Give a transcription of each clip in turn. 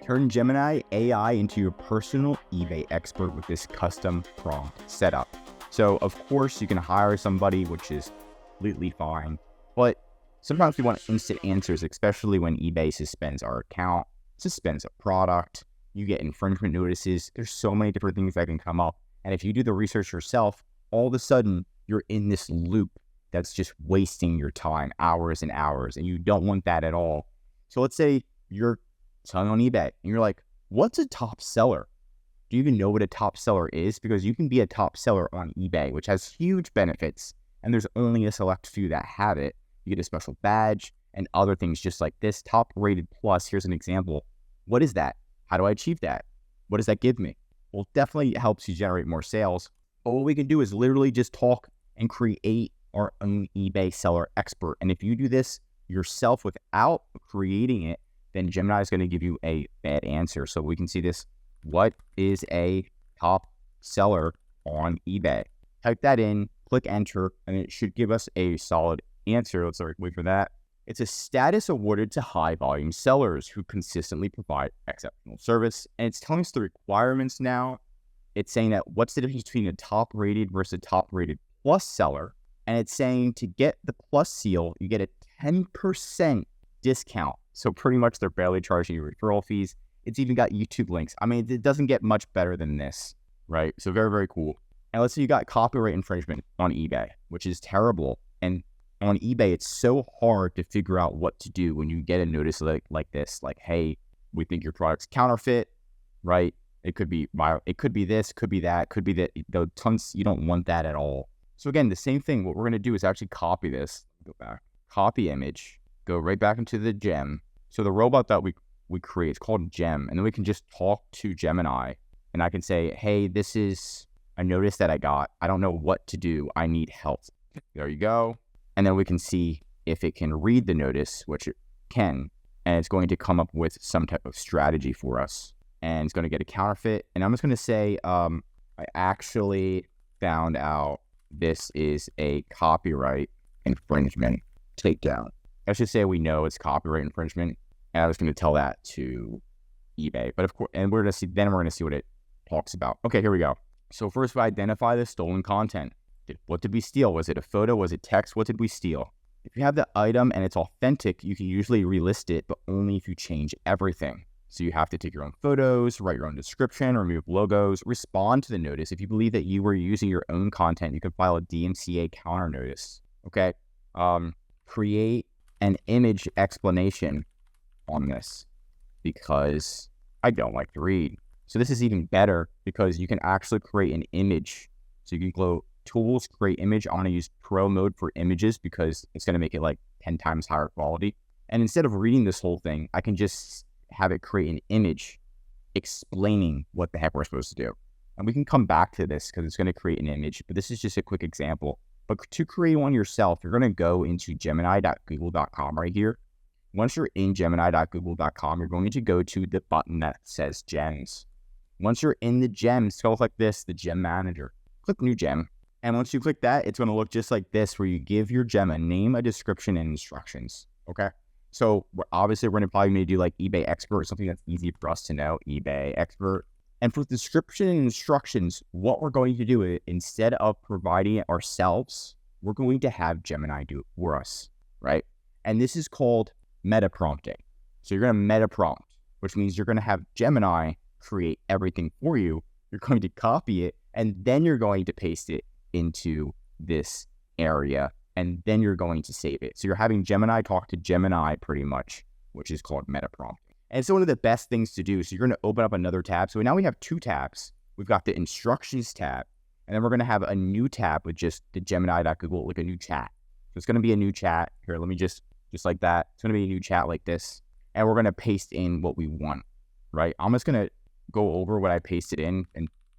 Turn Gemini AI into your personal eBay expert with this custom prompt setup. So of course you can hire somebody, which is completely fine, but sometimes we want instant answers, especially when eBay suspends our account, suspends a product, you get infringement notices. There's so many different things that can come up. And if you do the research yourself, all of a sudden you're in this loop that's just wasting your time, hours and hours, and you don't want that at all. So let's say you're selling on eBay and you're like, what's a top seller? Do you even know what a top seller is? Because you can be a top seller on eBay, which has huge benefits, and there's only a select few that have it. You get a special badge and other things just like this. Top rated plus, here's an example. What is that? How do I achieve that? What does that give me? Well, it definitely helps you generate more sales. But what we can do is literally just talk and create our own eBay seller expert. And if you do this yourself without creating it, then Gemini is going to give you a bad answer. So we can see this. What is a top seller on eBay? Type that in, click enter, and it should give us a solid answer. Let's wait for that. It's a status awarded to high volume sellers who consistently provide exceptional service. And it's telling us the requirements now. It's saying that what's the difference between a top rated versus a top rated plus seller. And it's saying to get the plus seal, you get a 10% discount. So pretty much they're barely charging you referral fees. It's even got YouTube links. I mean, it doesn't get much better than this, right? So very, very cool. And let's say you got copyright infringement on eBay, which is terrible. And on eBay, it's so hard to figure out what to do when you get a notice like this, like, hey, we think your product's counterfeit, right? It could be viral. It could be this, could be that, could be that. Tons. You don't want that at all. So again, the same thing. What we're going to do is actually copy this. Go back, copy image, go right back into the gem. So the robot that we create, it's called Gem. And then we can just talk to Gemini. And I can say, hey, this is a notice that I got. I don't know what to do. I need help. There you go. And then we can see if it can read the notice, which it can. And it's going to come up with some type of strategy for us. And it's going to get a counterfeit. And I'm just going to say, I actually found out this is a copyright infringement takedown. I should say we know it's copyright infringement. And I was going to tell that to eBay. But of course, and we're going to see what it talks about. Okay, here we go. So first we identify the stolen content. What did we steal? Was it a photo? Was it text? What did we steal? If you have the item and it's authentic, you can usually relist it, but only if you change everything. So you have to take your own photos, write your own description, remove logos, respond to the notice. If you believe that you were using your own content, you can file a DMCA counter notice. Okay. Create an image explanation on this because I don't like to read. So this is even better because you can actually create an image. So you can go tools, create image. I want to use pro mode for images because it's going to make it like 10 times higher quality. And instead of reading this whole thing, I can just have it create an image explaining what the heck we're supposed to do. And we can come back to this because it's going to create an image, but this is just a quick example. But to create one yourself, you're going to go into gemini.google.com right here. Once you're in gemini.google.com, you're going to go to the button that says gems. Once you're in the gems, go like this, the gem manager. Click new gem. And once you click that, it's going to look just like this, where you give your gem a name, a description, and instructions. Okay. So obviously we're going to probably maybe do like eBay expert, something that's easy for us to know, eBay expert. And for description and instructions, what we're going to do is instead of providing it ourselves, we're going to have Gemini do it for us, right? And this is called meta prompting. So you're going to meta prompt, which means you're going to have Gemini create everything for you. You're going to copy it, and then you're going to paste it into this area, and then you're going to save it. So you're having Gemini talk to Gemini pretty much, which is called meta prompting. And it's one of the best things to do. So you're going to open up another tab. So now we have two tabs. We've got the instructions tab, and then we're going to have a new tab with just the Gemini.Google, like a new chat. So it's going to be a new chat. Here, let me just like that. It's going to be a new chat like this. And we're going to paste in what we want, right? I'm just going to go over what I pasted in.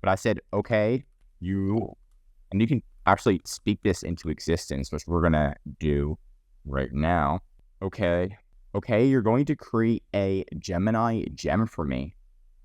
But I said, okay, and you can actually speak this into existence, which we're going to do right now. Okay, you're going to create a Gemini gem for me.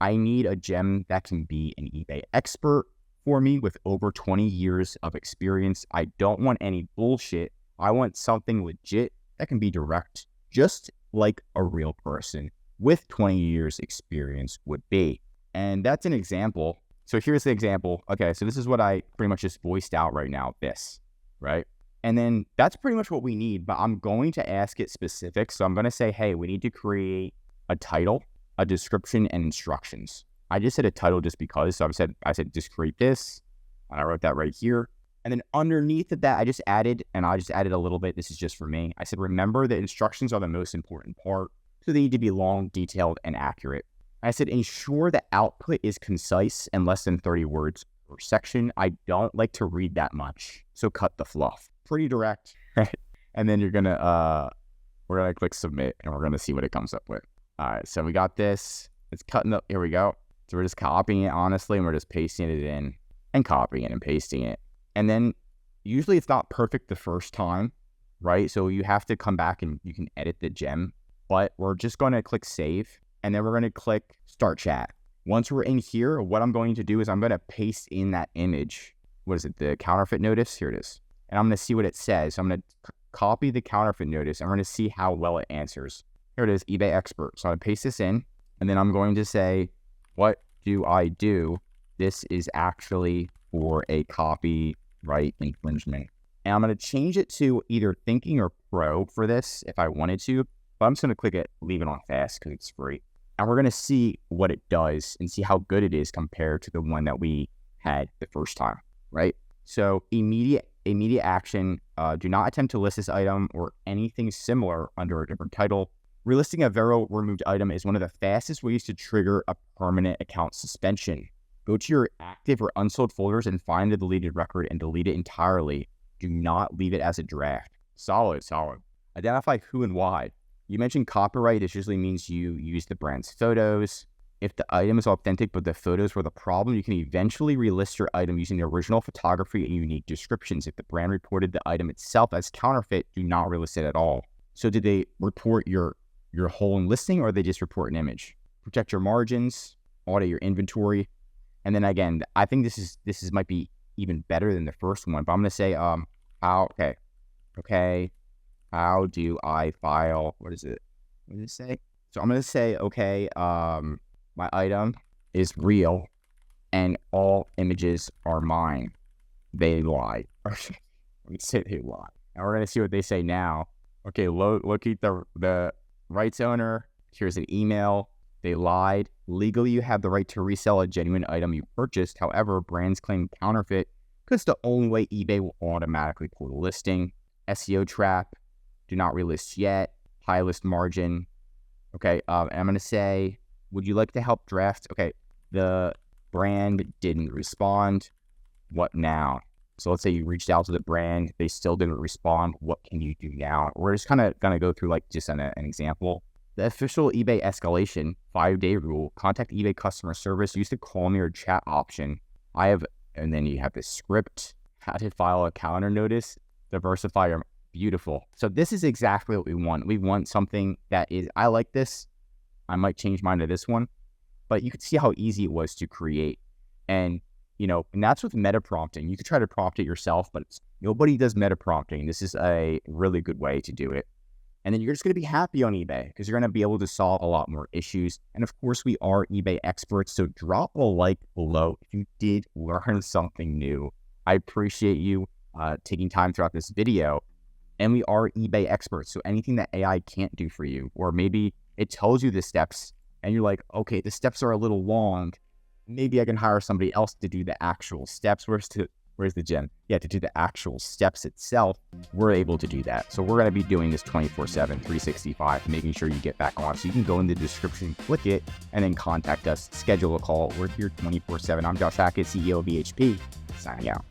I need a gem that can be an eBay expert for me with over 20 years of experience. I don't want any bullshit. I want something legit that can be direct, just like a real person. with 20 years experience would be. And that's an example. So here's the example. Okay, so this is what I pretty much just voiced out right now, this, right? And then that's pretty much what we need, but I'm going to ask it specific. So I'm going to say, hey, we need to create a title, a description, and instructions. I just said a title just because. So I said just create this, and I wrote that right here. And then underneath of that, I just added a little bit. This is just for me. I said, remember the instructions are the most important part. So they need to be long, detailed, and accurate. I said, ensure the output is concise and less than 30 words per section. I don't like to read that much. So cut the fluff. Pretty direct, right? And then we're gonna click submit, and we're gonna see what it comes up with. All right, so we got this. It's cutting up. Here we go. So we're just copying it, honestly, and we're just pasting it in and copying it and pasting it. And then usually it's not perfect the first time, right? So you have to come back and you can edit the gem, but we're just going to click save, and then we're going to click start chat. Once we're in here, what I'm going to do is I'm going to paste in that image. What is it? The counterfeit notice? Here it is. And I'm going to see what it says. So I'm going to copy the counterfeit notice. I'm going to see how well it answers. Here it is, eBay expert. So I'm going to paste this in, and then I'm going to say, what do I do? This is actually for a copyright infringement. And I'm going to change it to either thinking or pro for this if I wanted to, but I'm just going to click it, leave it on fast because it's free. And we're going to see what it does and see how good it is compared to the one that we had the first time, right? So immediate action, do not attempt to list this item or anything similar under a different title. Relisting a Vero removed item is one of the fastest ways to trigger a permanent account suspension. Go to your active or unsold folders and find the deleted record and delete it entirely. Do not leave it as a draft. Solid. Identify who and why. You mentioned copyright. This usually means you use the brand's photos. If the item is authentic but the photos were the problem, you can eventually relist your item using the original photography and unique descriptions. If the brand reported the item itself as counterfeit, do not relist it at all. So did they report your whole listing, or they just report an image? Protect your margins, audit your inventory. And then again, I think this might be even better than the first one, but I'm going to say, how do I file? What does it say? So I'm going to say, okay, my item is real and all images are mine. They lie. Let me say they lie. And we're going to see what they say now. Okay, locate the rights owner. Here's an email. They lied. Legally, you have the right to resell a genuine item you purchased. However, brands claim counterfeit because the only way eBay will automatically pull the listing. SEO trap. Do not relist yet. High list margin. Okay, and I'm going to say, would you like to help draft? Okay, the brand didn't respond. What now? So let's say you reached out to the brand. They still didn't respond. What can you do now? We're just kind of going to go through like just an example. The official eBay escalation 5-day rule. Contact eBay customer service. Use the call me or chat option. And then you have the script. How to file a calendar notice. Diversify your beautiful. So this is exactly what we want. We want something that is, I like this. I might change mine to this one, but you could see how easy it was to create. And, and that's with meta prompting. You could try to prompt it yourself, but nobody does meta prompting. This is a really good way to do it. And then you're just going to be happy on eBay because you're going to be able to solve a lot more issues. And of course, we are eBay experts. So drop a like below if you did learn something new. I appreciate you taking time throughout this video. And we are eBay experts. So anything that AI can't do for you, or maybe it tells you the steps and you're like, okay, the steps are a little long. Maybe I can hire somebody else to do the actual steps. Where's the gem? Yeah, to do the actual steps itself, we're able to do that. So we're going to be doing this 24/7, 365, making sure you get back on. So you can go in the description, click it, and then contact us, schedule a call. We're here 24/7. I'm Josh Hackett, CEO of BHP, signing out.